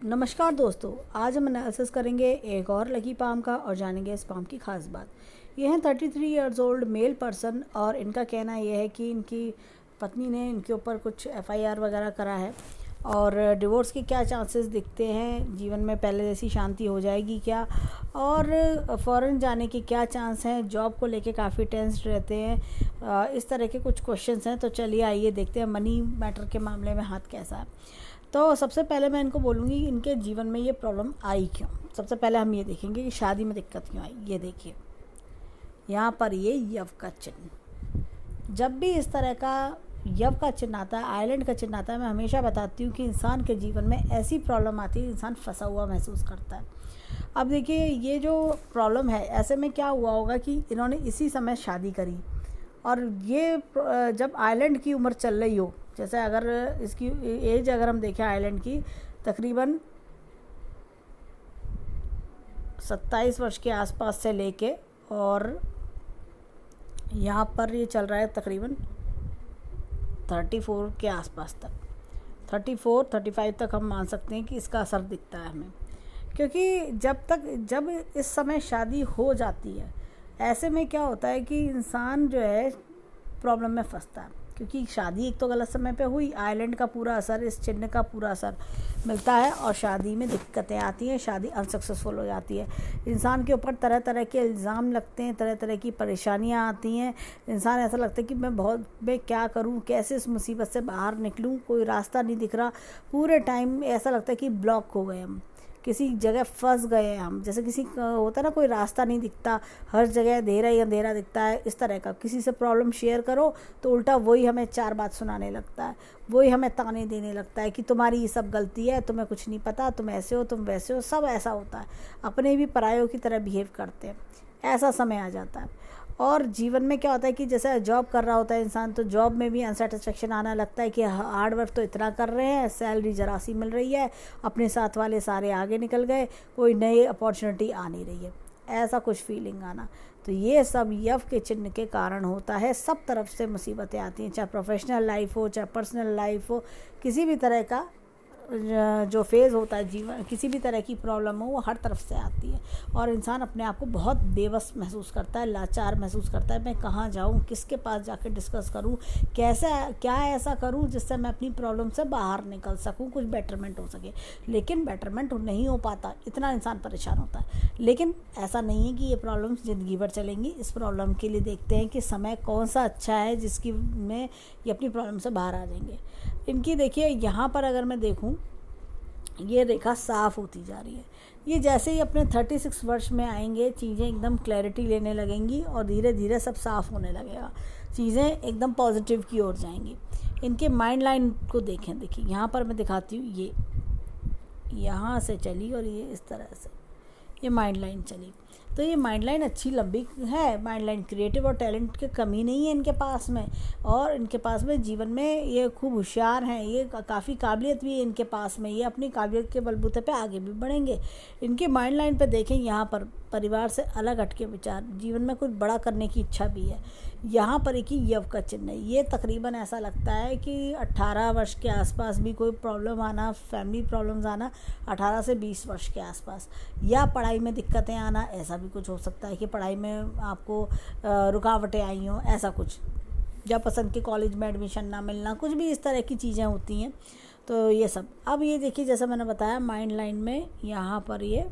नमस्कार दोस्तों, आज हम एनालिसिस करेंगे एक और लकी पाम का और जानेंगे इस पाम की खास बात। ये हैं 33 ईयर्स ओल्ड मेल पर्सन और इनका कहना यह है कि इनकी पत्नी ने इनके ऊपर कुछ एफआईआर वगैरह करा है और डिवोर्स के क्या चांसेस दिखते हैं, जीवन में पहले जैसी शांति हो जाएगी क्या, और फॉरेन जाने के क्या चांस हैं, जॉब को लेके काफ़ी टेंस्ड रहते हैं। इस तरह के कुछ क्वेश्चंस हैं। तो चलिए आइए देखते हैं मनी मैटर के मामले में हाथ कैसा है। तो सबसे पहले मैं इनको बोलूँगी कि इनके जीवन में ये प्रॉब्लम आई क्यों। सबसे पहले हम ये देखेंगे कि शादी में दिक्कत क्यों आई। ये देखिए यहाँ पर ये यव का चिन्ह, जब भी इस तरह का यव का चिन्ह आता है, आइलैंड का चिन्ह आता है, मैं हमेशा बताती हूँ कि इंसान के जीवन में ऐसी प्रॉब्लम आती है, इंसान फंसा हुआ महसूस करता है। अब देखिए ये जो प्रॉब्लम है, ऐसे में क्या हुआ होगा कि इन्होंने इसी समय शादी करी और ये जब आइलैंड की उम्र चल रही हो, जैसे अगर इसकी एज अगर हम देखें आइलैंड की, तकरीबन 27 वर्ष के आसपास से लेके और यहाँ पर ये चल रहा है तकरीबन 34 के आसपास तक, 34-35 तक हम मान सकते हैं कि इसका असर दिखता है हमें। क्योंकि जब इस समय शादी हो जाती है, ऐसे में क्या होता है कि इंसान जो है प्रॉब्लम में फंसता है। क्योंकि शादी एक तो गलत समय पे हुई, आइलैंड का पूरा असर, इस चिन्ह का पूरा असर मिलता है और शादी में दिक्कतें आती हैं, शादी अनसक्सेसफुल हो जाती है। इंसान के ऊपर तरह तरह के इल्ज़ाम लगते हैं, तरह तरह की परेशानियां आती हैं। इंसान ऐसा लगता है कि मैं क्या करूं, कैसे इस मुसीबत से बाहर निकलूं, कोई रास्ता नहीं दिख रहा। पूरे टाइम ऐसा लगता है कि ब्लॉक हो गए हम, किसी जगह फंस गए हैं हम। जैसे किसी होता है ना, कोई रास्ता नहीं दिखता, हर जगह अंधेरा ही अंधेरा दिखता है, इस तरह का। किसी से प्रॉब्लम शेयर करो तो उल्टा वही हमें 4 बात सुनाने लगता है, वही हमें ताने देने लगता है कि तुम्हारी ये सब गलती है, तुम्हें कुछ नहीं पता, तुम ऐसे हो, तुम वैसे हो, सब ऐसा होता है। अपने भी परायों की तरह बिहेव करते हैं। ऐसा समय आ जाता है। और जीवन में क्या होता है कि जैसे जॉब कर रहा होता है इंसान, तो जॉब में भी अनसेटिस्फेक्शन आना लगता है कि हार्ड वर्क तो इतना कर रहे हैं, सैलरी जरा सी मिल रही है, अपने साथ वाले सारे आगे निकल गए, कोई नई अपॉर्चुनिटी आ नहीं रही है, ऐसा कुछ फीलिंग आना। तो ये सब यव के चिन्ह के कारण होता है। सब तरफ से मुसीबतें आती हैं, चाहे प्रोफेशनल लाइफ हो, चाहे पर्सनल लाइफ हो, किसी भी तरह का जो फेज़ होता है जीवन, किसी भी तरह की प्रॉब्लम हो, वो हर तरफ से आती है और इंसान अपने आप को बहुत बेबस महसूस करता है, लाचार महसूस करता है। मैं कहाँ जाऊँ, किसके पास जाकर डिस्कस करूँ, क्या ऐसा करूँ जिससे मैं अपनी प्रॉब्लम से बाहर निकल सकूँ, कुछ बेटरमेंट हो सके। लेकिन बेटरमेंट नहीं हो पाता, इतना इंसान परेशान होता है। लेकिन ऐसा नहीं है कि ये प्रॉब्लम्स ज़िंदगी भर चलेंगी। इस प्रॉब्लम के लिए देखते हैं कि समय कौन सा अच्छा है जिसकी में ये अपनी प्रॉब्लम से बाहर आ जाएंगे। इनकी देखिए यहाँ पर अगर मैं देखूँ, ये रेखा साफ़ होती जा रही है। ये जैसे ही अपने 36 वर्ष में आएंगे, चीज़ें एकदम क्लैरिटी लेने लगेंगी और धीरे धीरे सब साफ़ होने लगेगा, चीज़ें एकदम पॉजिटिव की ओर जाएंगी। इनके माइंड लाइन को देखिए यहाँ पर मैं दिखाती हूँ। ये यहाँ से चली और ये इस तरह से ये माइंड लाइन चली। तो ये माइंड लाइन अच्छी लंबी है। माइंड लाइन क्रिएटिव और टैलेंट की कमी नहीं है इनके पास में, और इनके पास में जीवन में ये खूब होशियार हैं, ये काफ़ी काबिलियत भी है इनके पास में, ये अपनी काबिलियत के बलबूते पे आगे भी बढ़ेंगे। इनके माइंड लाइन पे देखें, यहाँ पर परिवार से अलग हटके विचार, जीवन में कुछ बड़ा करने की इच्छा भी है। यहाँ पर एक ही यव का चिन्ह है। ये तकरीबन ऐसा लगता है कि 18 वर्ष के आसपास भी कोई प्रॉब्लम आना, फैमिली प्रॉब्लम्स आना 18 से 20 वर्ष के आसपास, या पढ़ाई में दिक्कतें आना, ऐसा भी कुछ हो सकता है कि पढ़ाई में आपको रुकावटें आई हों, ऐसा कुछ, या पसंद के कॉलेज में एडमिशन ना मिलना, कुछ भी इस तरह की चीज़ें होती हैं। तो ये सब, अब ये देखिए जैसा मैंने बताया, माइंड लाइन में यहाँ पर ये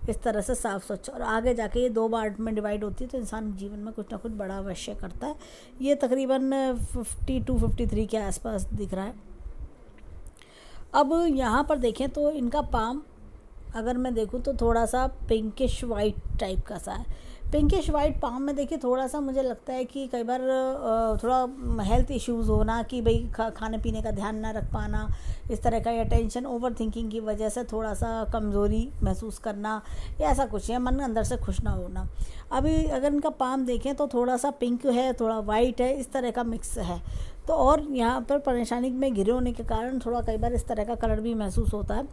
इस तरह से साफ स्वच्छ, और आगे जाके ये 2 पार्ट में डिवाइड होती है। तो इंसान जीवन में कुछ ना कुछ बड़ा अवश्य करता है। ये तकरीबन 52-53 के आसपास दिख रहा है। अब यहाँ पर देखें तो इनका पाम अगर मैं देखूँ तो थोड़ा सा पिंकिश वाइट टाइप का सा है। पिंकिश वाइट पाम में देखिए थोड़ा सा मुझे लगता है कि कई बार थोड़ा हेल्थ इश्यूज़ होना, कि भाई खाने पीने का ध्यान ना रख पाना, इस तरह का, या टेंशन ओवर थिंकिंग की वजह से थोड़ा सा कमज़ोरी महसूस करना, या ऐसा कुछ है, मन अंदर से खुश ना होना। अभी अगर इनका पाम देखें तो थोड़ा सा पिंक है, थोड़ा वाइट है, इस तरह का मिक्स है। तो और यहाँ पर परेशानी में घिरे होने के कारण थोड़ा कई बार इस तरह का कलर भी महसूस होता है।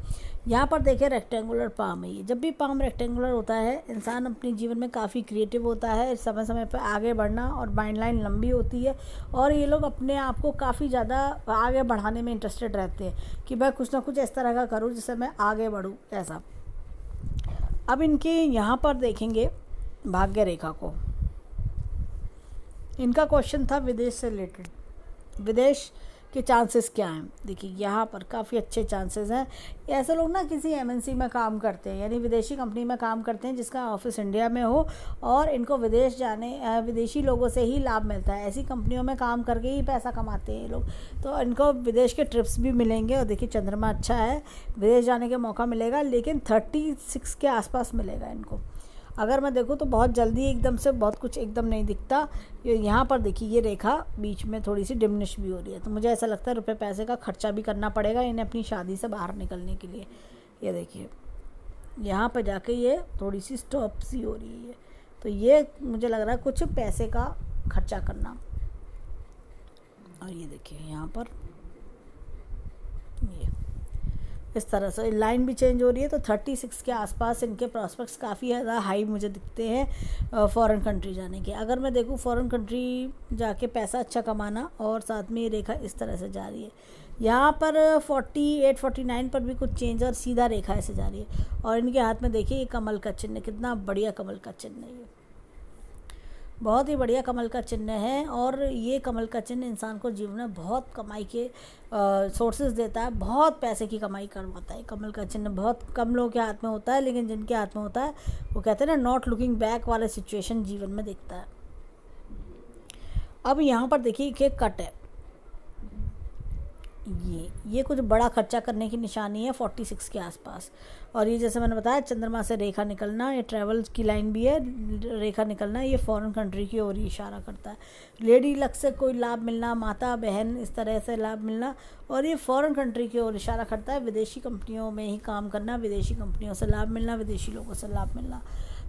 यहाँ पर देखिए रेक्टेंगुलर पाम है ये। जब भी पाम रेक्टेंगुलर होता है इंसान अपने जीवन में काफ़ी क्रिएटिव होता है, समय समय पर आगे बढ़ना, और माइंड लाइन लंबी होती है और ये लोग अपने आप को काफ़ी ज़्यादा आगे बढ़ाने में इंटरेस्टेड रहते हैं कि मैं कुछ ना कुछ इस तरह का करूँ जिससे मैं आगे बढ़ूँ, ऐसा। अब इनके यहाँ पर देखेंगे भाग्य रेखा को। इनका क्वेश्चन था विदेश से रिलेटेड, विदेश के चांसेस क्या हैं। देखिए यहाँ पर काफ़ी अच्छे चांसेस हैं। ऐसे लोग ना किसी एमएनसी में काम करते हैं, यानी विदेशी कंपनी में काम करते हैं जिसका ऑफिस इंडिया में हो, और इनको विदेश जाने विदेशी लोगों से ही लाभ मिलता है। ऐसी कंपनियों में काम करके ही पैसा कमाते हैं ये लोग, तो इनको विदेश के ट्रिप्स भी मिलेंगे। और देखिए चंद्रमा अच्छा है, विदेश जाने का मौका मिलेगा, लेकिन 36 के आसपास मिलेगा इनको। अगर मैं देखूँ तो बहुत जल्दी एकदम से बहुत कुछ एकदम नहीं दिखता। यहाँ पर देखिए ये रेखा बीच में थोड़ी सी डिमिनिश भी हो रही है, तो मुझे ऐसा लगता है रुपए पैसे का खर्चा भी करना पड़ेगा इन्हें अपनी शादी से बाहर निकलने के लिए। ये देखिए यहाँ पर जाके ये थोड़ी सी स्टॉप सी हो रही है, तो ये मुझे लग रहा है कुछ पैसे का खर्चा करना। और ये देखिए यहाँ पर ये इस तरह से लाइन भी चेंज हो रही है, तो 36 के आसपास इनके प्रॉस्पेक्ट्स काफ़ी ज़्यादा हाई मुझे दिखते हैं फॉरेन कंट्री जाने के। अगर मैं देखूँ फॉरेन कंट्री जाके पैसा अच्छा कमाना, और साथ में ये रेखा इस तरह से जा रही है। यहाँ पर 48 49 पर भी कुछ चेंज और सीधा रेखा ऐसे जा रही है। और इनके हाथ में देखिए ये कमल का चिन्ह, कितना बढ़िया कमल का चिन्ह है, ये बहुत ही बढ़िया कमल का चिन्ह है। और ये कमल का चिन्ह इंसान को जीवन में बहुत कमाई के सोर्सेज देता है, बहुत पैसे की कमाई करवाता है। कमल का चिन्ह बहुत कम लोगों के हाथ में होता है, लेकिन जिनके हाथ में होता है वो कहते हैं ना नॉट लुकिंग बैक वाला सिचुएशन जीवन में दिखता है। अब यहाँ पर देखिए कि कट है, ये कुछ बड़ा खर्चा करने की निशानी है 46 के आसपास। और ये जैसे मैंने बताया चंद्रमा से रेखा निकलना, ये ट्रैवल की लाइन भी है, रेखा निकलना, ये फॉरेन कंट्री की ओर ही इशारा करता है। लेडी लक से कोई लाभ मिलना, माता बहन इस तरह से लाभ मिलना, और ये फॉरेन कंट्री की ओर इशारा करता है विदेशी कंपनियों में ही काम करना, विदेशी कंपनियों से लाभ मिलना, विदेशी लोगों से लाभ मिलना।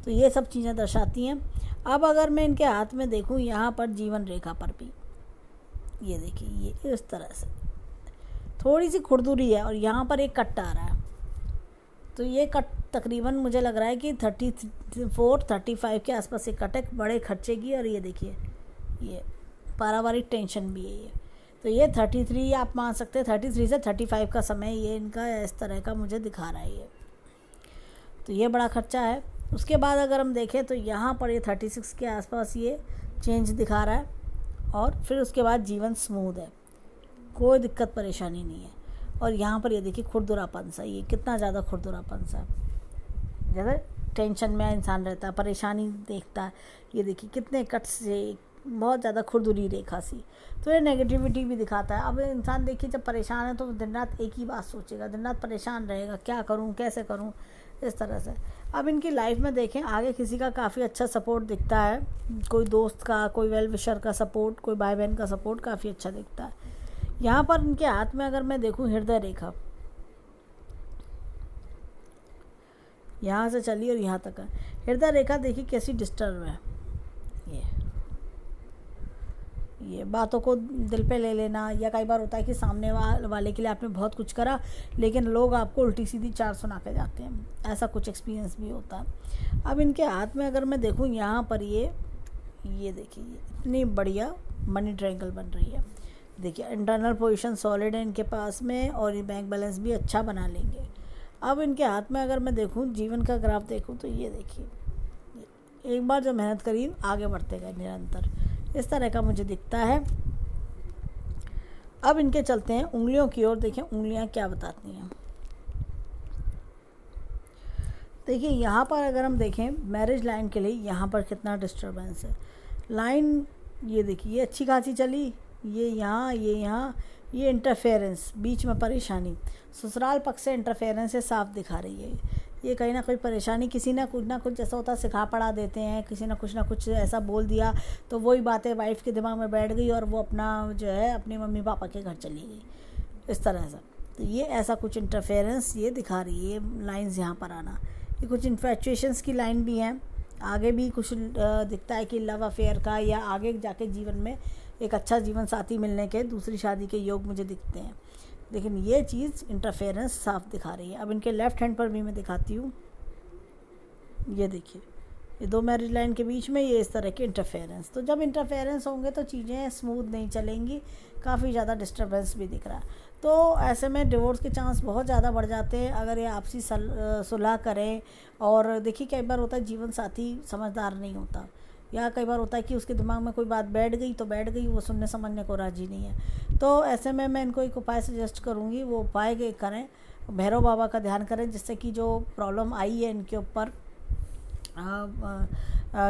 तो ये सब चीज़ें दर्शाती हैं। अब अगर मैं इनके हाथ में देखूँ यहाँ पर जीवन रेखा पर भी ये देखिए ये इस तरह से थोड़ी सी खुरदुरी है, और यहाँ पर एक कट आ रहा है। तो ये कट तकरीबन मुझे लग रहा है कि 34 35 के आसपास एक कट है बड़े खर्चे की। और ये देखिए ये पारिवारिक टेंशन भी है ये, तो ये 33 आप मान सकते हैं, 33 से 35 का समय ये इनका इस तरह का मुझे दिखा रहा है ये। तो ये बड़ा खर्चा है। उसके बाद अगर हम देखें तो यहाँ पर ये 36 के आसपास ये चेंज दिखा रहा है, और फिर उसके बाद जीवन स्मूथ है, कोई दिक्कत परेशानी नहीं है। और यहाँ पर ये देखिए खुरदुरापन सा, ये कितना ज़्यादा खुरदुरापन सा, जैसे टेंशन में इंसान रहता है, परेशानी देखता है। ये देखिए कितने कट से बहुत ज़्यादा खुरदुरी रेखा सी, तो ये नेगेटिविटी भी दिखाता है। अब इंसान देखिए जब परेशान है तो दिन रात एक ही बात सोचेगा, दिन रात परेशान रहेगा, क्या करूँ कैसे करूँ, इस तरह से। अब इनकी लाइफ में देखें आगे किसी का काफ़ी अच्छा सपोर्ट दिखता है, कोई दोस्त का, कोई वेल विशर का सपोर्ट, कोई भाई बहन का सपोर्ट काफ़ी अच्छा दिखता है। यहाँ पर इनके हाथ में अगर मैं देखूँ हृदय रेखा यहाँ से चली और यहाँ तक है। हृदय रेखा देखिए कैसी डिस्टर्ब है, ये बातों को दिल पे ले लेना, या कई बार होता है कि सामने वाले के लिए आपने बहुत कुछ करा लेकिन लोग आपको उल्टी सीधी चार सुना के जाते हैं, ऐसा कुछ एक्सपीरियंस भी होता है। अब इनके हाथ में अगर मैं देखूँ यहाँ पर ये देखिए इतनी बढ़िया मनी ट्रायंगल बन रही है। देखिए इंटरनल पोजीशन सॉलिड है इनके पास में, और ये बैंक बैलेंस भी अच्छा बना लेंगे। अब इनके हाथ में अगर मैं देखूं जीवन का ग्राफ देखूं तो ये देखिए एक बार जो मेहनत करी आगे बढ़ते गए निरंतर, इस तरह का मुझे दिखता है। अब इनके चलते हैं उंगलियों की ओर, देखें उंगलियां क्या बताती हैं। देखिए यहाँ पर अगर हम देखें मैरिज लाइन के लिए यहाँ पर कितना डिस्टर्बेंस है। लाइन ये देखिए ये अच्छी खासी चली, ये यहाँ ये इंटरफेरेंस, बीच में परेशानी, ससुराल पक्ष से इंटरफेरेंस से साफ दिखा रही है। ये कहीं ना कोई परेशानी, किसी ना कुछ जैसा होता है सिखा पढ़ा देते हैं, किसी ना कुछ ऐसा बोल दिया तो वही बातें वाइफ के दिमाग में बैठ गई और वो अपना जो है अपने मम्मी पापा के घर चली गई, इस तरह से। तो ये ऐसा कुछ इंटरफेरेंस ये दिखा रही है लाइंस यहाँ पर आना। ये कुछ इन्फेचुएशंस की लाइन भी हैं, आगे भी कुछ दिखता है कि लव अफेयर का या आगे जाके जीवन में एक अच्छा जीवन साथी मिलने के दूसरी शादी के योग मुझे दिखते हैं। लेकिन ये चीज़ इंटरफेरेंस साफ दिखा रही है। अब इनके लेफ्ट हैंड पर भी मैं दिखाती हूँ, ये देखिए, ये दो मैरिज लाइन के बीच में ये इस तरह के इंटरफेरेंस। तो जब इंटरफेरेंस होंगे तो चीज़ें स्मूथ नहीं चलेंगी, काफ़ी ज़्यादा डिस्टर्बेंस भी दिख रहा है। तो ऐसे में डिवोर्स के चांस बहुत ज़्यादा बढ़ जाते हैं अगर ये आपसी सुलह करें। और देखिए कई बार होता है जीवन साथी समझदार नहीं होता, या कई बार होता है कि उसके दिमाग में कोई बात बैठ गई तो बैठ गई, वो सुनने समझने को राजी नहीं है। तो ऐसे में मैं इनको एक उपाय सजेस्ट करूँगी, वो उपाय के करें, भैरव बाबा का ध्यान करें, जिससे कि जो प्रॉब्लम आई है इनके ऊपर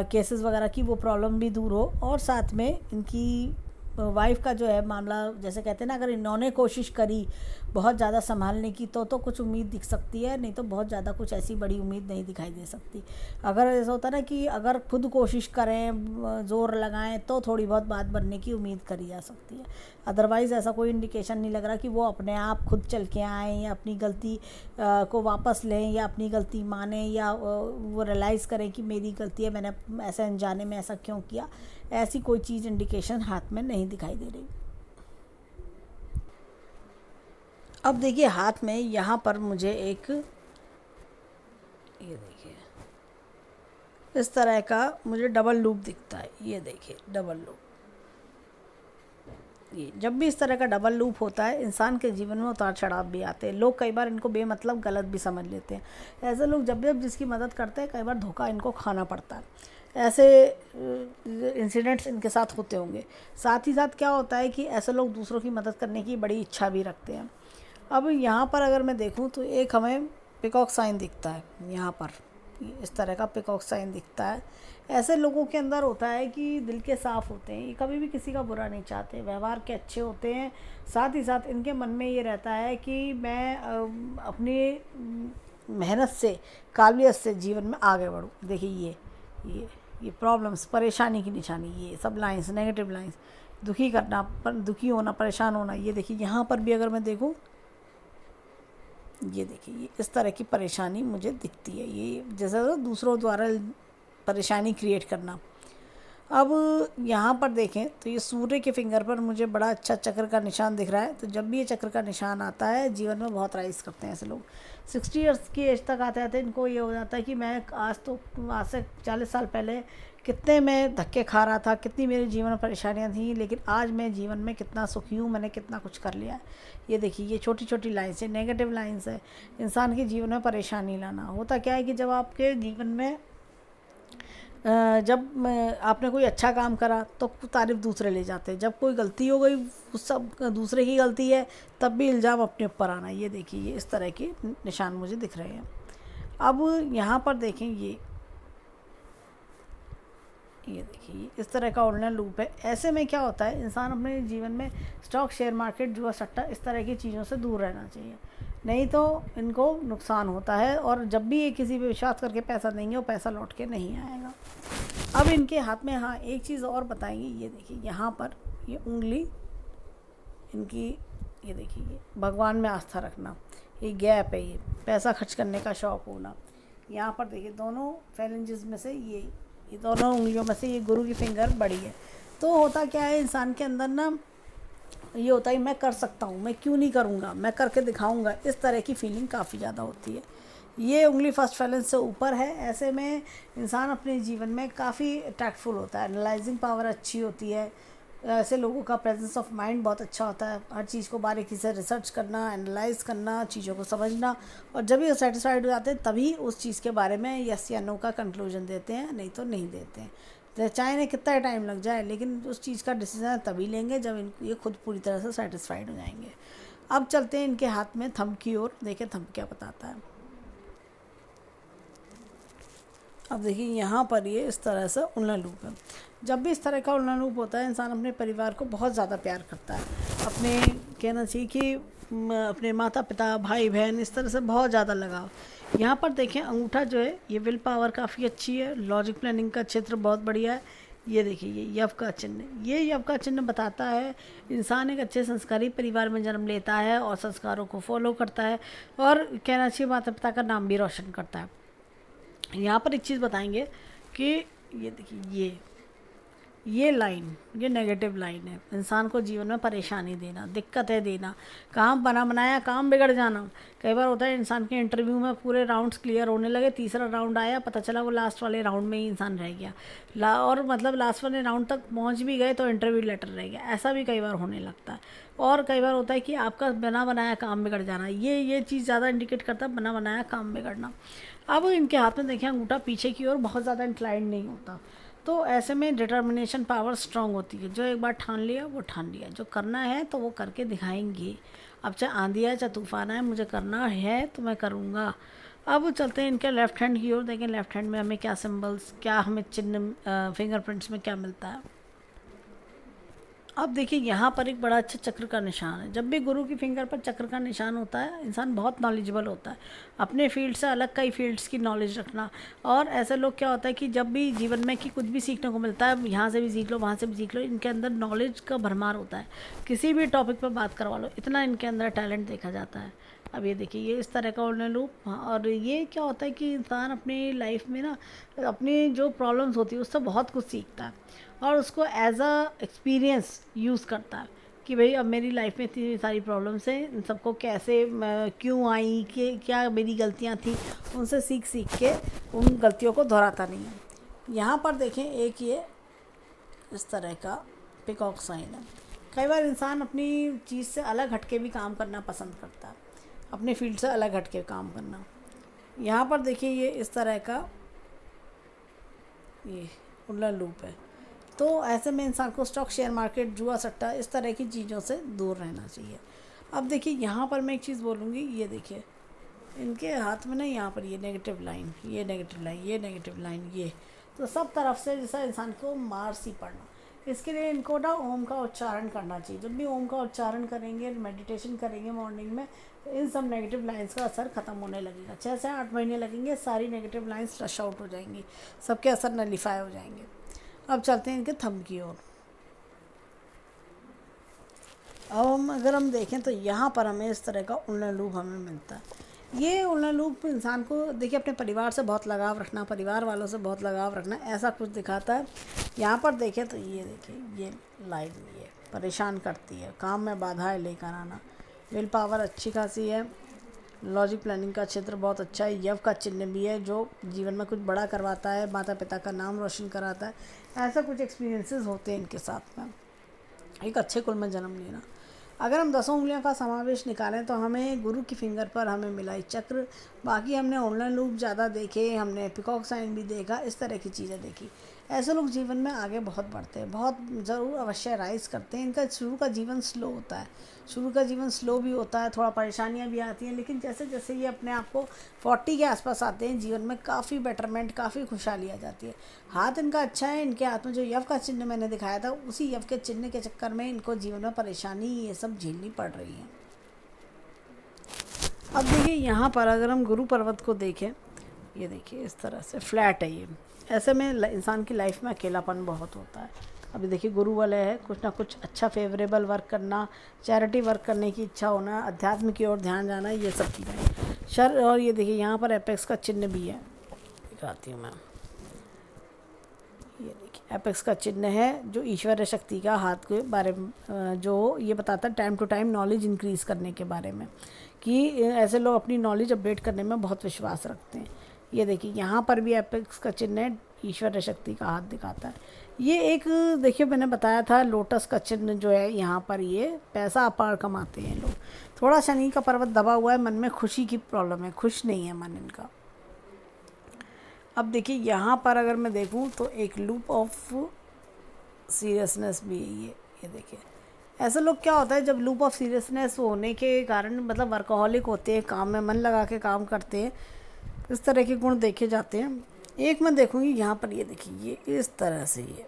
केसेस वगैरह की, वो प्रॉब्लम भी दूर हो। और साथ में इनकी वाइफ का जो है मामला, जैसे कहते हैं ना, अगर इन्होंने कोशिश करी बहुत ज़्यादा संभालने की तो कुछ उम्मीद दिख सकती है, नहीं तो बहुत ज़्यादा कुछ ऐसी बड़ी उम्मीद नहीं दिखाई दे सकती। अगर ऐसा होता है ना कि अगर खुद कोशिश करें, ज़ोर लगाएं, तो थोड़ी बहुत बात बनने की उम्मीद करी जा सकती है। अदरवाइज़ ऐसा कोई इंडिकेशन नहीं लग रहा कि वो अपने आप खुद चल के आएँ या अपनी गलती को वापस लें या अपनी गलती मानें, या वो रियलाइज़ करें कि मेरी गलती है, मैंने ऐसे अनजाने में ऐसा क्यों किया। ऐसी कोई चीज़ इंडिकेशन हाथ में नहीं दिखाई दे रही। अब देखिए हाथ में यहाँ पर मुझे एक, ये देखिए इस तरह का मुझे डबल लूप दिखता है। ये देखिए डबल लूप, ये जब भी इस तरह का डबल लूप होता है इंसान के जीवन में उतार चढ़ाव भी आते हैं। लोग कई बार इनको बेमतलब गलत भी समझ लेते हैं। ऐसे लोग जब जब जिसकी मदद करते हैं कई बार धोखा इनको खाना पड़ता है। ऐसे इंसिडेंट्स इनके साथ होते होंगे। साथ ही साथ क्या होता है कि ऐसे लोग दूसरों की मदद करने की बड़ी इच्छा भी रखते हैं। अब यहाँ पर अगर मैं देखूँ तो एक हमें पिकॉक साइन दिखता है, यहाँ पर इस तरह का पिकॉक साइन दिखता है। ऐसे लोगों के अंदर होता है कि दिल के साफ़ होते हैं, ये कभी भी किसी का बुरा नहीं चाहते, व्यवहार के अच्छे होते हैं। साथ ही साथ इनके मन में ये रहता है कि मैं अपनी मेहनत से, काबिलियत से जीवन में आगे बढ़ूँ। देखिए ये प्रॉब्लम्स, परेशानी की निशानी, ये सब लाइंस, नेगेटिव लाइंस, दुखी करना, दुखी होना, परेशान होना। ये देखिए यहाँ पर भी अगर मैं देखूँ, ये देखिए ये इस तरह की परेशानी मुझे दिखती है, ये जैसे दूसरों द्वारा परेशानी क्रिएट करना। अब यहाँ पर देखें तो ये सूर्य के फिंगर पर मुझे बड़ा अच्छा चक्र का निशान दिख रहा है। तो जब भी ये चक्र का निशान आता है जीवन में बहुत राइज करते हैं ऐसे लोग। 60 ईयर्स की एज तक आते आते इनको ये हो जाता है कि मैं आज से 40 साल पहले कितने मैं धक्के खा रहा था, कितनी मेरे जीवन में परेशानियाँ थी, लेकिन आज मैं जीवन में कितना सुखी हूँ, मैंने कितना कुछ कर लिया है। ये देखिए ये छोटी छोटी लाइन्स है, नेगेटिव लाइन्स है, इंसान के जीवन में परेशानी लाना। होता क्या है कि जब आपके जीवन में जब आपने कोई अच्छा काम करा तो तारीफ दूसरे ले जाते हैं, जब कोई गलती हो गई उस सब दूसरे की गलती है तब भी इल्ज़ाम अपने ऊपर आना। ये देखिए ये इस तरह के निशान मुझे दिख रहे हैं। अब यहाँ पर देखें ये देखिए इस तरह का ऑर्डिनल लूप है। ऐसे में क्या होता है, इंसान अपने जीवन में स्टॉक, शेयर मार्केट, जुआ सट्टा, इस तरह की चीज़ों से दूर रहना चाहिए, नहीं तो इनको नुकसान होता है। और जब भी ये किसी पे विश्वास करके पैसा देंगे वो पैसा लौट के नहीं आएगा। अब इनके हाथ में हाँ एक चीज़ और बताएंगे, ये देखिए यहाँ पर ये उंगली इनकी, ये देखिए ये भगवान में आस्था रखना, ये गैप है, ये पैसा खर्च करने का शौक़ होना। यहाँ पर देखिए दोनों फैलेंजेस में से ये दोनों उंगलियों में से ये गुरु की फिंगर बड़ी है। तो होता क्या है इंसान के अंदर ना, ये होता है मैं कर सकता हूँ, मैं क्यों नहीं करूँगा, मैं करके दिखाऊँगा, इस तरह की फीलिंग काफ़ी ज़्यादा होती है। ये उंगली फर्स्ट फैलेंस से ऊपर है। ऐसे में इंसान अपने जीवन में काफ़ी टैक्टफुल होता है, एनालाइजिंग पावर अच्छी होती है। ऐसे लोगों का प्रेजेंस ऑफ माइंड बहुत अच्छा होता है, हर चीज़ को बारीकी से रिसर्च करना, एनालाइज करना, चीज़ों को समझना, और जब ये सेटिस्फाइड हो जाते हैं तभी उस चीज़ के बारे में यस या नो का कंक्लूजन देते हैं, नहीं तो नहीं देते हैं। तो चाहे इन्हें कितना टाइम लग जाए लेकिन उस चीज़ का डिसीजन तभी लेंगे जब ये खुद पूरी तरह से सेटिस्फाइड हो जाएंगे। अब चलते हैं इनके हाथ में थंब की ओर, देखें थंब क्या बताता है। अब देखिए यहाँ पर ये इस तरह से उल्ना लूप है। जब भी इस तरह का उल्ना लूप होता है इंसान अपने परिवार को बहुत ज़्यादा प्यार करता है, अपने कहना चाहिए कि अपने माता पिता, भाई बहन, इस तरह से बहुत ज़्यादा लगाव। यहाँ पर देखें अंगूठा जो है ये विल पावर काफ़ी अच्छी है, लॉजिक प्लानिंग का क्षेत्र बहुत बढ़िया है। ये देखिए ये यव का चिन्ह, ये यव का चिन्ह बताता है इंसान एक अच्छे संस्कारी परिवार में जन्म लेता है और संस्कारों को फॉलो करता है, और कहना चाहिए माता पिता का नाम भी रोशन करता है। यहाँ पर एक चीज़ बताएंगे कि ये देखिए ये लाइन, ये नेगेटिव लाइन है, इंसान को जीवन में परेशानी देना, दिक्कतें देना, काम बना बनाया काम बिगड़ जाना। कई बार होता है इंसान के इंटरव्यू में पूरे राउंड्स क्लियर होने लगे, तीसरा राउंड आया, पता चला वो लास्ट वाले राउंड में ही इंसान रह गया, और मतलब लास्ट वाले राउंड तक पहुंच भी गए तो इंटरव्यू लेटर रह गया। ऐसा भी कई बार होने लगता है। और कई बार होता है कि आपका बना बनाया काम बिगड़ जाना, ये चीज़ ज़्यादा इंडिकेट करता है बना बनाया काम बिगड़ना। अब इनके हाथ में देखें अंगूठा पीछे की ओर बहुत ज़्यादा इंक्लाइंड नहीं होता, तो ऐसे में डिटर्मिनेशन पावर स्ट्रांग होती है। जो एक बार ठान लिया वो ठान लिया, जो करना है तो वो करके दिखाएंगे। अब चाहे आंधी है चाहे तूफान है, मुझे करना है तो मैं करूँगा। अब चलते हैं इनके लेफ्ट हैंड की ओर। देखें लेफ्ट हैंड में हमें क्या सिंबल्स, क्या हमें चिन्ह, फिंगरप्रिंट्स में क्या मिलता है। अब देखिए यहाँ पर एक बड़ा अच्छा चक्र का निशान है। जब भी गुरु की फिंगर पर चक्र का निशान होता है, इंसान बहुत नॉलेजेबल होता है। अपने फील्ड से अलग कई फील्ड्स की नॉलेज रखना। और ऐसे लोग क्या होता है कि जब भी जीवन में कि कुछ भी सीखने को मिलता है, यहाँ से भी सीख लो वहाँ से भी सीख लो, इनके अंदर नॉलेज का भरमार होता है। किसी भी टॉपिक पर बात करवा लो, इतना इनके अंदर टैलेंट देखा जाता है। अब ये देखिए ये इस तरह का उन्हें लूप। और ये क्या होता है कि इंसान अपनी लाइफ में ना अपनी जो प्रॉब्लम्स होती है उससे बहुत कुछ सीखता है और उसको एज अ एक्सपीरियंस यूज़ करता है कि भाई अब मेरी लाइफ में इतनी सारी प्रॉब्लम्स हैं, इन सबको कैसे क्यों आई, कि क्या मेरी गलतियां थी, उनसे सीख सीख के उन गलतियों को दोहराता नहीं है। यहाँ पर देखें एक ये इस तरह का पिकॉक साइन है। कई बार इंसान अपनी चीज़ से अलग हटके भी काम करना पसंद करता है, अपने फील्ड से अलग हटके काम करना। यहाँ पर देखिए ये इस तरह का ये उल्लू लूप है। तो ऐसे में इंसान को स्टॉक, शेयर मार्केट, जुआ सट्टा, इस तरह की चीज़ों से दूर रहना चाहिए। अब देखिए यहाँ पर मैं एक चीज़ बोलूँगी, ये देखिए इनके हाथ में ना यहाँ पर ये नेगेटिव लाइन, ये नेगेटिव लाइन, ये नेगेटिव लाइन, ये तो सब तरफ से जैसा इंसान को मार सी पड़ना। इसके लिए इनको ना ओम का उच्चारण करना चाहिए। जब भी ओम का उच्चारण करेंगे, मेडिटेशन करेंगे मॉर्निंग में, तो इन सब नेगेटिव लाइंस का असर ख़त्म होने लगेगा। 6 से 8 महीने लगेंगे, सारी नेगेटिव लाइंस फ्लश आउट हो जाएंगी, सबके असर नलीफाई हो जाएंगे। अब चलते हैं इनके थंब की ओर। अब अगर हम देखें तो यहाँ पर हमें इस तरह का उल्लू लूप हमें मिलता है। ये उल्लू लूप इंसान को देखिए अपने परिवार से बहुत लगाव रखना, परिवार वालों से बहुत लगाव रखना, ऐसा कुछ दिखाता है। यहाँ पर देखें तो ये देखिए ये लाइन ये परेशान करती है, काम में बाधाएं लेकर आना, विल पावर अच्छी खासी है, लॉजिक प्लानिंग का क्षेत्र बहुत अच्छा है, यव का चिन्ह भी है जो जीवन में कुछ बड़ा करवाता है, माता पिता का नाम रोशन कराता है। ऐसा कुछ एक्सपीरियंसेस होते हैं इनके साथ में, एक अच्छे कुल में जन्म लेना। अगर हम 10 उंगलियों का समावेश निकालें तो हमें गुरु की फिंगर पर हमें मिला एक चक्र। बाकी हमने ऑनलाइन लूप ज़्यादा देखे, हमने पिकॉक साइन भी देखा, इस तरह की चीज़ें देखी। ऐसे लोग जीवन में आगे बहुत बढ़ते हैं, बहुत ज़रूर अवश्य राइज करते हैं। इनका शुरू का जीवन स्लो होता है, शुरू का जीवन स्लो भी होता है, थोड़ा परेशानियां भी आती हैं, लेकिन जैसे जैसे ये अपने आप को 40 के आसपास आते हैं, जीवन में काफ़ी बेटरमेंट, काफ़ी खुशहाली आ जाती है। हाथ इनका अच्छा है, इनके हाथ में जो यव का चिन्ह मैंने दिखाया था, उसी यव के चिन्ह के चक्कर में इनको जीवन में परेशानी ये सब झेलनी पड़ रही है। अब देखिए यहाँ पर अगर हम गुरु पर्वत को देखें, ये देखिए इस तरह से फ्लैट है ये। ऐसे में इंसान की लाइफ में अकेलापन बहुत होता है। अभी देखिए गुरु वाले है, कुछ ना कुछ अच्छा फेवरेबल वर्क करना, चैरिटी वर्क करने की इच्छा होना, अध्यात्म की ओर ध्यान जाना, ये सब चीज़ें शर। और ये देखिए यहाँ पर एपेक्स का चिन्ह भी है, दिखाती हूँ मैं। ये देखिए एपेक्स का चिन्ह है जो ईश्वरीय शक्ति का हाथ के बारे में, जो ये बताता है time to time knowledge increase करने के बारे में, कि ऐसे लोग अपनी नॉलेज अपडेट करने में बहुत विश्वास रखते हैं। ये देखिए यहाँ पर भी एपेक्स का चिन्ह है, ईश्वरीय शक्ति का हाथ दिखाता है। ये एक देखिए मैंने बताया था लोटस का चिन्ह जो है यहाँ पर, ये पैसा अपार कमाते हैं लोग। थोड़ा शनि का पर्वत दबा हुआ है, मन में खुशी की प्रॉब्लम है, खुश नहीं है मन इनका। अब देखिए यहाँ पर अगर मैं देखूँ तो एक लूप ऑफ सीरियसनेस भी है ये देखिए। ऐसे लोग क्या होता है जब लूप ऑफ सीरियसनेस होने के कारण, मतलब वर्कहोलिक होते हैं, काम में मन लगा के काम करते हैं, इस तरह के गुण देखे जाते हैं। एक मैं देखूंगी यहाँ पर, ये देखिए ये इस तरह से ये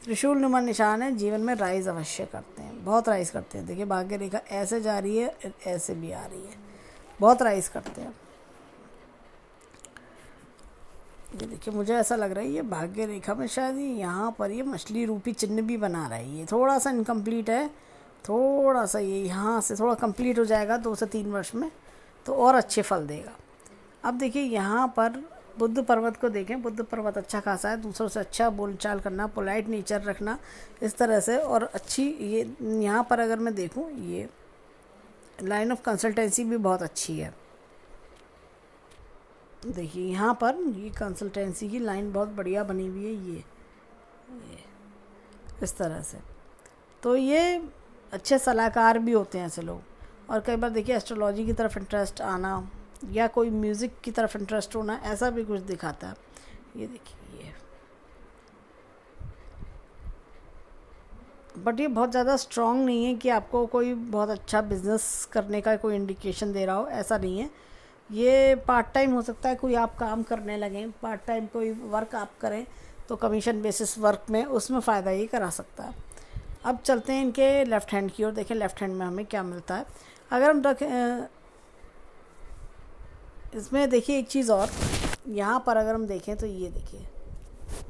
त्रिशूल नुमा निशान है, जीवन में राइज अवश्य करते हैं, बहुत राइज करते हैं। देखिए भाग्य रेखा ऐसे जा रही है, ऐसे भी आ रही है, बहुत राइज करते हैं। ये देखिए मुझे ऐसा लग रहा है ये भाग्य रेखा में शायद यहाँ पर ये मछली रूपी चिन्ह भी बना रहा है। ये थोड़ा सा इनकम्प्लीट है, थोड़ा सा ये यहाँ से थोड़ा कंप्लीट हो जाएगा 2 से 3 वर्ष में, तो और अच्छे फल देगा। अब देखिए यहाँ पर बुद्ध पर्वत को देखें, बुद्ध पर्वत अच्छा खासा है, दूसरों से अच्छा बोलचाल करना, पोलाइट नेचर रखना इस तरह से। और अच्छी ये यहाँ पर अगर मैं देखूँ, ये लाइन ऑफ कंसल्टेंसी भी बहुत अच्छी है। देखिए यहाँ पर ये कंसल्टेंसी की लाइन बहुत बढ़िया बनी हुई है, ये इस तरह से। तो ये अच्छे सलाहकार भी होते हैं ऐसे लोग। और कई बार देखिए एस्ट्रोलॉजी की तरफ इंटरेस्ट आना या कोई म्यूज़िक की तरफ इंटरेस्ट होना, ऐसा भी कुछ दिखाता है। ये देखिए ये, बट ये बहुत ज़्यादा स्ट्रॉन्ग नहीं है कि आपको कोई बहुत अच्छा बिजनेस करने का कोई इंडिकेशन दे रहा हो, ऐसा नहीं है। ये पार्ट टाइम हो सकता है, कोई आप काम करने लगें, पार्ट टाइम कोई वर्क आप करें तो कमीशन बेसिस वर्क में उसमें फ़ायदा ये करा सकता है। अब चलते हैं इनके लेफ़्ट हैंड की ओर, देखें लेफ़्ट हैंड में हमें क्या मिलता है। अगर हम रखें इसमें, देखिए एक चीज़ और, यहाँ पर अगर हम देखें तो ये देखिए,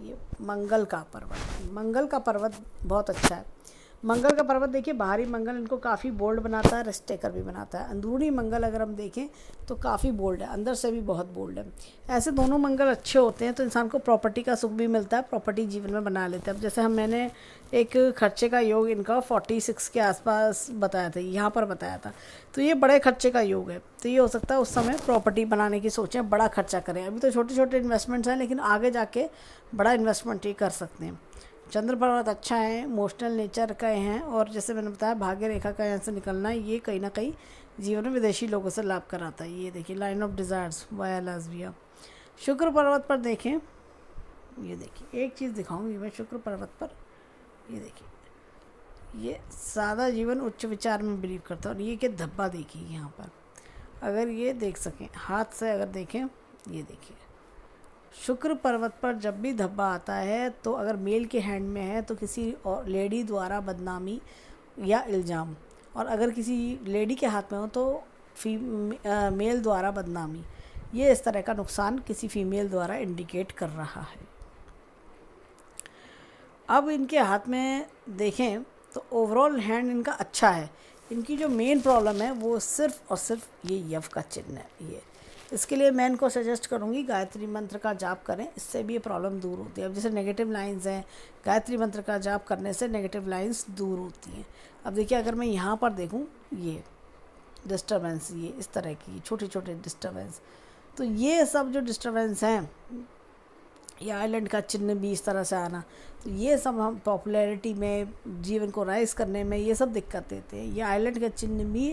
ये मंगल का पर्वत, मंगल का पर्वत बहुत अच्छा है। मंगल का पर्वत देखिए, बाहरी मंगल इनको काफ़ी बोल्ड बनाता है, रेस्ट टेकर भी बनाता है। अंदरूनी मंगल अगर हम देखें तो काफ़ी बोल्ड है, अंदर से भी बहुत बोल्ड है। ऐसे दोनों मंगल अच्छे होते हैं तो इंसान को प्रॉपर्टी का सुख भी मिलता है, प्रॉपर्टी जीवन में बना लेते हैं। अब जैसे मैंने एक खर्चे का योग इनका 46 के आसपास बताया था, यहाँ पर बताया था, तो ये बड़े खर्चे का योग है। तो ये हो सकता है उस समय प्रॉपर्टी बनाने की सोचें, बड़ा खर्चा करें। अभी तो छोटे छोटे इन्वेस्टमेंट्स हैं, लेकिन आगे जाके बड़ा इन्वेस्टमेंट ही कर सकते हैं। चंद्र पर्वत अच्छा है, इमोशनल नेचर का हैं, और जैसे मैंने बताया भाग्य रेखा का यहाँ से निकलना, ये कहीं ना कहीं जीवन में विदेशी लोगों से लाभ कराता है। ये देखिए लाइन ऑफ डिज़ायर्स वाया लाजविया। शुक्र पर्वत पर देखें, ये देखिए एक चीज़ दिखाऊंगी मैं शुक्र पर्वत पर, ये देखिए ये सादा जीवन उच्च विचार में बिलीव करता है। और ये कि धब्बा देखिए यहाँ पर, अगर ये देख सकें हाथ से अगर देखें, ये देखिए शुक्र पर्वत पर जब भी धब्बा आता है तो अगर मेल के हैंड में है तो किसी और लेडी द्वारा बदनामी या इल्ज़ाम, और अगर किसी लेडी के हाथ में हो तो मेल द्वारा बदनामी। ये इस तरह का नुकसान किसी फीमेल द्वारा इंडिकेट कर रहा है। अब इनके हाथ में देखें तो ओवरऑल हैंड इनका अच्छा है। इनकी जो मेन प्रॉब्लम है वो सिर्फ और सिर्फ ये यव का चिन्ह है। ये इसके लिए मैं इनको सजेस्ट करूँगी गायत्री मंत्र का जाप करें, इससे भी ये प्रॉब्लम दूर होती है। अब जैसे नेगेटिव लाइंस हैं, गायत्री मंत्र का जाप करने से नेगेटिव लाइंस दूर होती हैं। अब देखिए अगर मैं यहाँ पर देखूँ, ये डिस्टर्बेंस, ये इस तरह की छोटे छोटे डिस्टर्बेंस, तो ये सब जो डिस्टर्बेंस हैं, ये आइलैंड का चिन्ह भी इस तरह से आना, तो ये सब हम पॉपुलैरिटी में, जीवन को राइज करने में ये सब दिक्कत देते हैं। ये आइलैंड का चिन्ह भी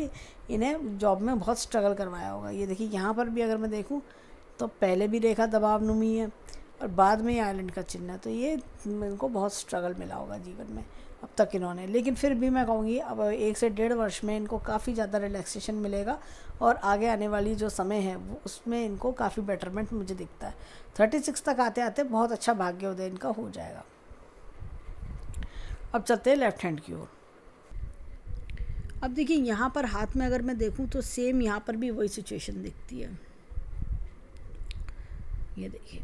इन्हें जॉब में बहुत स्ट्रगल करवाया होगा। ये देखिए यहाँ पर भी अगर मैं देखूँ तो पहले भी रेखा दबाव नुमी है और बाद में ये आइलैंड का चिन्ह है, तो ये इनको बहुत स्ट्रगल मिला होगा जीवन में अब तक इन्होंने। लेकिन फिर भी मैं कहूँगी अब 1 से 1.5 वर्ष में इनको काफ़ी ज़्यादा रिलैक्सेशन मिलेगा और आगे आने वाली जो समय है वो उसमें इनको काफ़ी बेटरमेंट मुझे दिखता है। 36 तक आते आते बहुत अच्छा भाग्योदय इनका हो जाएगा। अब चलते हैं लेफ्ट हैंड की ओर। अब देखिए यहाँ पर हाथ में अगर मैं देखूँ तो सेम यहाँ पर भी वही सिचुएशन दिखती है। ये देखिए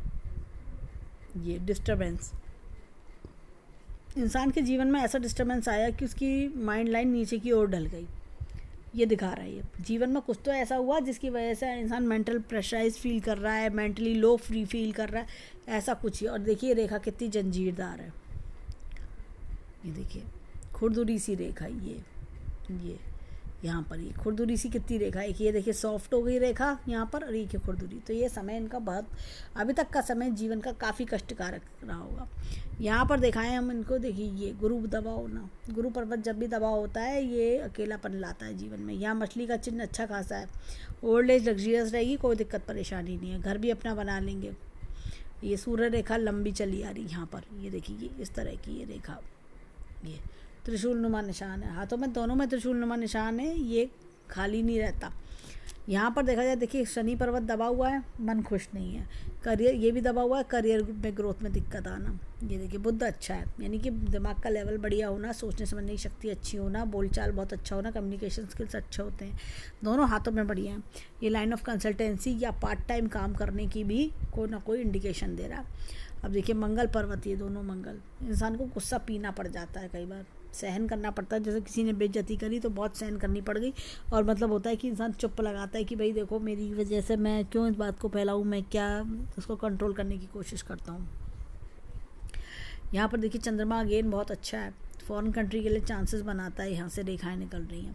ये डिस्टर्बेंस, इंसान के जीवन में ऐसा डिस्टर्बेंस आया कि उसकी माइंड लाइन नीचे की ओर ढल गई, ये दिखा रहा है। ये जीवन में कुछ तो ऐसा हुआ जिसकी वजह से इंसान मेंटल प्रेशराइज फील कर रहा है, मेंटली लो फ्री फील कर रहा है, ऐसा कुछ ही। और देखिए रेखा कितनी जंजीरदार है, ये देखिए खुरदुरी सी रेखा, ये यहाँ पर ये खुरदुरी सी कितनी रेखा है, ये देखिए सॉफ्ट हो गई रेखा यहाँ पर, और ये खुरदुरी। तो ये समय इनका बहुत, अभी तक का समय जीवन का काफ़ी कष्टकारक रहा होगा। यहाँ पर दिखाएं हम इनको, देखिए ये गुरु दबाव होना, गुरु पर्वत जब भी दबाव होता है ये अकेलापन लाता है जीवन में। यहाँ मछली का चिन्ह अच्छा खासा है, ओल्ड एज लग्जरियस रहेगी, कोई दिक्कत परेशानी नहीं है, घर भी अपना बना लेंगे। ये सूर्य रेखा लंबी चली आ रही यहाँ पर, ये देखिए ये इस तरह की ये रेखा, ये त्रिशूल नुमा निशान है, हाथों में दोनों में त्रिशूल नुमा निशान है, ये खाली नहीं रहता। यहाँ पर देखा जाए, देखिए शनि पर्वत दबा हुआ है, मन खुश नहीं है, करियर ये भी दबा हुआ है, करियर में ग्रोथ में दिक्कत आना। ये देखिए बुध अच्छा है, यानी कि दिमाग का लेवल बढ़िया होना, सोचने समझने की शक्ति अच्छी होना, बोलचाल बहुत अच्छा होना, कम्युनिकेशन स्किल्स अच्छे होते हैं, दोनों हाथों में बढ़िया है। ये लाइन ऑफ कंसल्टेंसी या पार्ट टाइम काम करने की भी कोई ना कोई इंडिकेशन दे रहा है। अब देखिए मंगल पर्वत, ये दोनों मंगल, इंसान को गुस्सा पीना पड़ जाता है कई बार, सहन करना पड़ता है। जैसे किसी ने बेइज्जती करी तो बहुत सहन करनी पड़ गई, और मतलब होता है कि इंसान चुप लगाता है कि भाई देखो मेरी वजह से मैं क्यों इस बात को फैलाऊँ, मैं क्या उसको कंट्रोल करने की कोशिश करता हूँ। यहाँ पर देखिए चंद्रमा अगेन बहुत अच्छा है, फॉरेन कंट्री के लिए चांसेस बनाता है, यहाँ से रेखाएं निकल रही हैं।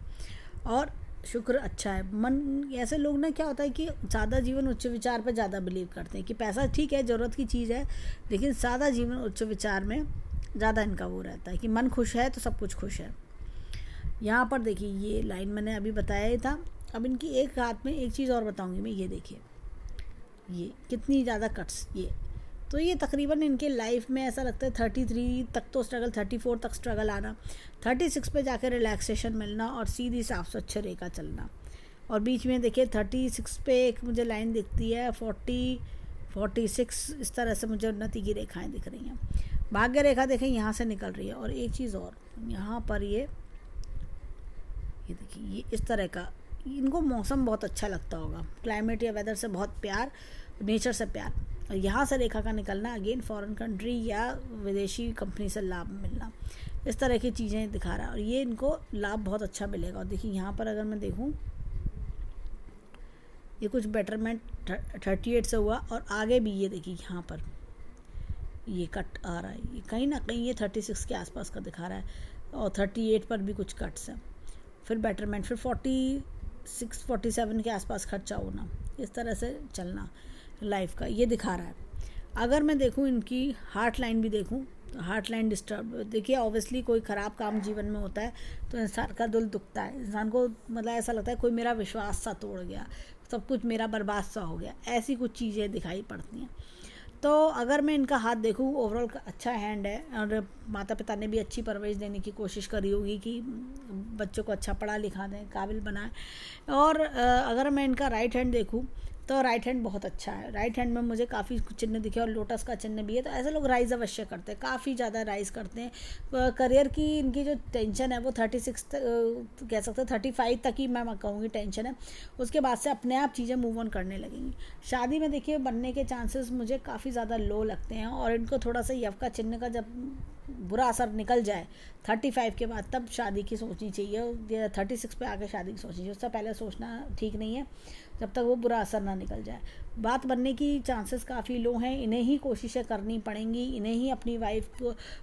और शुक्र अच्छा है। मन ऐसे लोग ना क्या होता है कि सादा जीवन उच्च विचार पर ज़्यादा बिलीव करते हैं कि पैसा ठीक है, ज़रूरत की चीज़ है, लेकिन सादा जीवन उच्च विचार में ज़्यादा इनका वो रहता है कि मन खुश है तो सब कुछ खुश है। यहाँ पर देखिए ये लाइन मैंने अभी बताया ही था। अब इनकी एक हाथ में एक चीज़ और बताऊँगी मैं, ये देखिए ये कितनी ज़्यादा कट्स, ये तो ये तकरीबन इनके लाइफ में ऐसा लगता है 33 तक तो स्ट्रगल, 34 तक स्ट्रगल आना, 36 पे जाकर रिलैक्सेशन मिलना और सीधी साफ स्वच्छ रेखा चलना। और बीच में देखिए 36 पे एक मुझे लाइन दिखती है, 40, 46 इस तरह से मुझे उन्नति की रेखाएं दिख रही हैं। भाग्य रेखा देखें यहाँ से निकल रही है। और एक चीज़ और, यहाँ पर ये देखिए ये इस तरह का, इनको मौसम बहुत अच्छा लगता होगा, क्लाइमेट या वेदर से बहुत प्यार, नेचर से प्यार। और यहाँ से रेखा का निकलना अगेन फॉरेन कंट्री या विदेशी कंपनी से लाभ मिलना, इस तरह की चीज़ें दिखा रहा है। और ये इनको लाभ बहुत अच्छा मिलेगा। और देखिए यहाँ पर अगर मैं देखूँ, ये कुछ बेटरमेंट 38 से हुआ, और आगे भी ये देखिए यहाँ पर ये कट आ रहा है, ये कहीं ना कहीं ये 36 के आसपास का दिखा रहा है, और 38 पर भी कुछ कट्स हैं, फिर बेटरमेंट, फिर 46 47 के आसपास खर्चा होना, इस तरह से चलना लाइफ का ये दिखा रहा है। अगर मैं देखूं इनकी हार्ट लाइन भी देखूं तो हार्ट लाइन डिस्टर्ब, देखिए ऑब्वियसली कोई ख़राब काम जीवन में होता है तो इंसान का दिल दुखता है, इंसान को मतलब ऐसा लगता है कोई मेरा विश्वास सा तोड़ गया, सब कुछ मेरा बर्बाद सा हो गया, ऐसी कुछ चीज़ें दिखाई पड़ती हैं। तो अगर मैं इनका हाथ देखूं, ओवरऑल अच्छा हैंड है, और माता पिता ने भी अच्छी परवरिश देने की कोशिश करी होगी कि बच्चों को अच्छा पढ़ा लिखा दें, काबिल बनाएं। और अगर मैं इनका राइट हैंड देखूं तो राइट हैंड बहुत अच्छा है। राइट हैंड में मुझे काफ़ी चिन्ह दिखे, और लोटस का चिन्ह भी है। तो ऐसे लोग राइज अवश्य करते हैं, काफ़ी ज़्यादा राइज करते हैं। करियर की इनकी जो टेंशन है वो 36 कह सकते हैं 35 तक ही मैं कहूँगी टेंशन है, उसके बाद से अपने आप चीज़ें मूव ऑन करने लगेंगी। शादी में देखिए बनने के चांसेस मुझे काफ़ी ज़्यादा लो लगते हैं, और इनको थोड़ा सा यव का चिन्ह का जब बुरा असर निकल जाए 35 के बाद, तब शादी की सोचनी चाहिए। 36 पे आके शादी की सोचनी चाहिए, उससे पहले सोचना ठीक नहीं है, जब तक वो बुरा असर ना निकल जाए। बात बनने की चांसेस काफ़ी लो हैं, इन्हें ही कोशिशें करनी पड़ेंगी, इन्हें ही अपनी वाइफ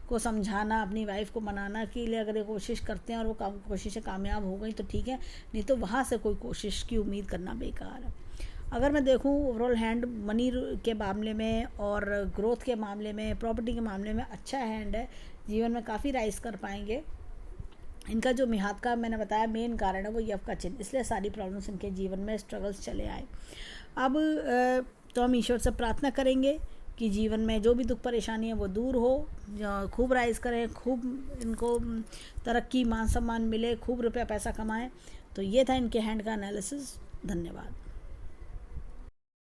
को समझाना, अपनी वाइफ को मनाना के लिए अगर ये कोशिश करते हैं और वो कोशिशें कामयाब हो गई तो ठीक है, नहीं तो वहाँ से कोई कोशिश की उम्मीद करना बेकार है। अगर मैं देखूँ ओवरऑल हैंड मनी के मामले में और ग्रोथ के मामले में, प्रॉपर्टी के मामले में अच्छा हैंड है, जीवन में काफ़ी राइज कर पाएंगे। इनका जो मिहाद का मैंने बताया मेन कारण है वो यव का चिन्ह, इसलिए सारी प्रॉब्लम्स इनके जीवन में स्ट्रगल्स चले आए। अब तो हम ईश्वर से प्रार्थना करेंगे कि जीवन में जो भी दुख परेशानी है वो दूर हो, खूब राइज करें, खूब इनको तरक्की मान सम्मान मिले, खूब रुपया पैसा कमाएं। तो ये था इनके हैंड का एनालिसिस। धन्यवाद।